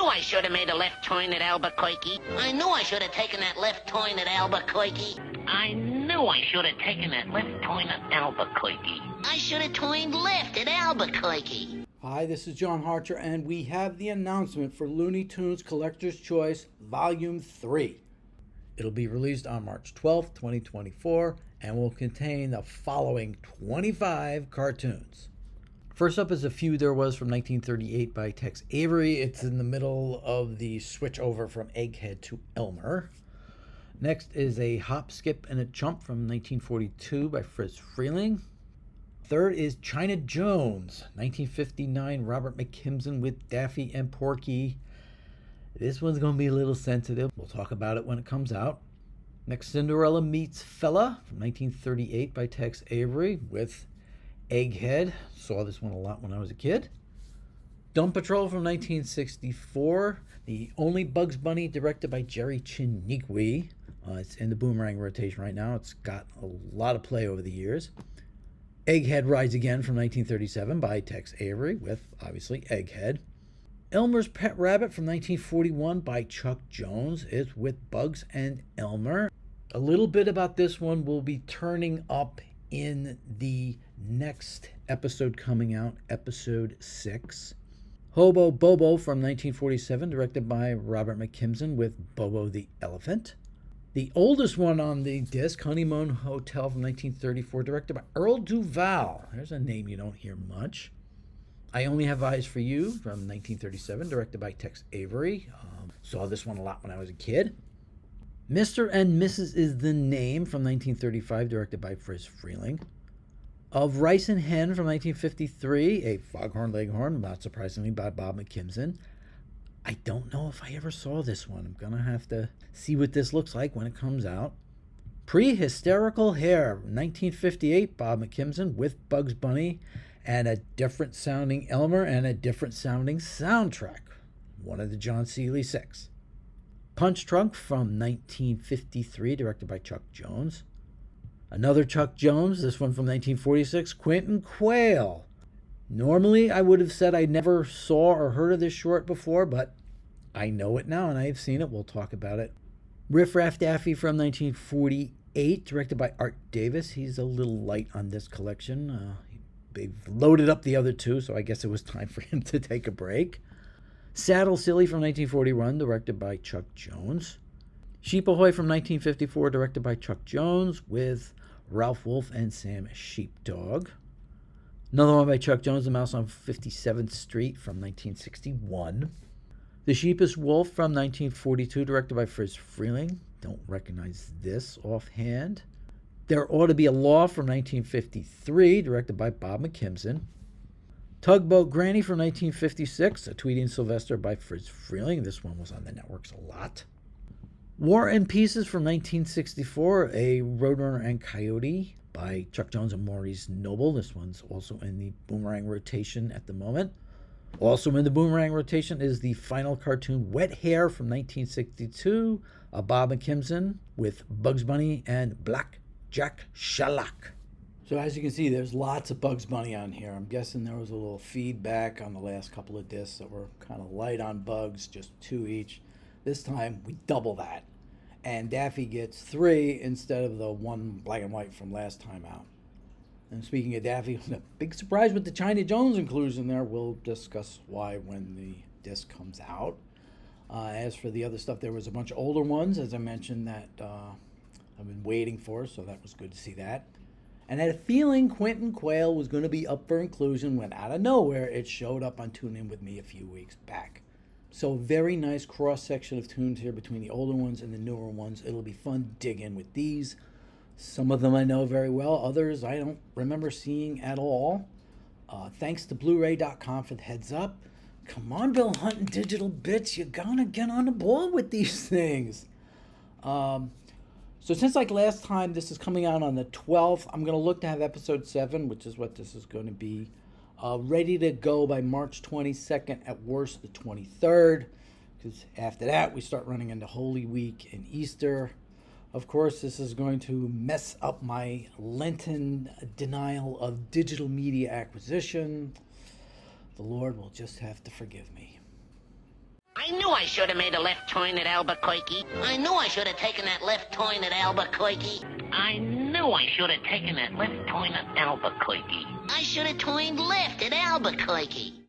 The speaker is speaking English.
I should have made a left turn at Albuquerque. I knew I should have taken that left turn at Albuquerque. I knew I should have taken that left turn at Albuquerque. I should have turned left at Albuquerque. Hi, this is John Harcher, and we have the announcement for Looney Tunes Collector's Choice Volume 3. It'll be released on March 12th, 2024, and will contain the following 25 cartoons. First up is A Few There Was from 1938 by Tex Avery. It's in the middle of the switch over from Egghead to Elmer. Next is A Hop, Skip, and a Chump from 1942 by Friz Freleng. Third is China Jones, 1959, Robert McKimson with Daffy and Porky. This one's going to be a little sensitive. We'll talk about it when it comes out. Next, Cinderella Meets Fella from 1938 by Tex Avery with Egghead. Saw this one a lot when I was a kid. Dumb Patrol from 1964. The Only Bugs Bunny, directed by Jerry Chiniquy. It's in the Boomerang rotation right now. It's got a lot of play over the years. Egghead Rides Again from 1937 by Tex Avery with, obviously, Egghead. Elmer's Pet Rabbit from 1941 by Chuck Jones is with Bugs and Elmer. A little bit about this one will be turning up in the next episode coming out, episode 6. Hobo Bobo from 1947, directed by Robert McKimson with Bobo the Elephant. The oldest one on the disc, Honeymoon Hotel from 1934, directed by Earl Duval. There's a name you don't hear much. I Only Have Eyes for You from 1937, directed by Tex Avery. Saw this one a lot when I was a kid. Mr. and Mrs. Is the Name from 1935, directed by Friz Freleng. Of Rice and Hen from 1953, A Foghorn Leghorn, not surprisingly, by Bob McKimson. I don't know if I ever saw this one. I'm going to have to see what this looks like when it comes out. Pre-Hysterical Hair, 1958, Bob McKimson with Bugs Bunny and a different sounding Elmer and a different sounding soundtrack. One of the John Seeley Six. Punch Drunk from 1953, directed by Chuck Jones. Another Chuck Jones, this one from 1946, Quentin Quayle. Normally, I would have said I never saw or heard of this short before, but I know it now and I have seen it. We'll talk about it. Riff Raff Daffy from 1948, directed by Art Davis. He's a little light on this collection. They've loaded up the other two, so I guess it was time for him to take a break. Saddle Silly from 1941, directed by Chuck Jones. Sheep Ahoy from 1954, directed by Chuck Jones, with Ralph Wolf and Sam Sheepdog. Another one by Chuck Jones, The Mouse on 57th Street from 1961. The Sheepish Wolf from 1942, directed by Friz Freleng. Don't recognize this offhand. There Ought to Be a Law from 1953, directed by Bob McKimson. Tugboat Granny from 1956, a Tweety and Sylvester by Friz Freleng. This one was on the networks a lot. War and Pieces from 1964, a Roadrunner and Coyote by Chuck Jones and Maurice Noble. This one's also in the Boomerang rotation at the moment. Also in the Boomerang rotation is the final cartoon Wet Hair from 1962, a Bob McKimson with Bugs Bunny and Black Jack Sherlock. So as you can see, there's lots of Bugs Bunny on here. I'm guessing there was a little feedback on the last couple of discs that were kind of light on Bugs, just 2 each. This time, we double that. And Daffy gets 3 instead of the 1 black and white from last time out. And speaking of Daffy, a big surprise with the China Jones inclusion there. We'll discuss why when the disc comes out. As for the other stuff, there was a bunch of older ones, as I mentioned, that I've been waiting for, so that was good to see that. And I had a feeling Quentin Quayle was going to be up for inclusion when out of nowhere it showed up on Tune In With Me a few weeks back. So very nice cross-section of tunes here between the older ones and the newer ones. It'll be fun to dig in with these. Some of them I know very well. Others I don't remember seeing at all. Thanks to Blu-ray.com for the heads up. Come on, Bill Hunt and Digital Bits. You're going to get on the ball with these things. So since like last time, this is coming out on the 12th. I'm going to look to have episode 7, which is what this is going to be, ready to go by March 22nd, at worst the 23rd, because after that we start running into Holy Week and Easter. Of course, this is going to mess up my Lenten denial of digital media acquisition. The Lord will just have to forgive me. I I knew I should have made a left turn at Albuquerque. I knew I should have taken that left turn at Albuquerque. I knew I should have taken that left turn at Albuquerque. I should have turned left at Albuquerque.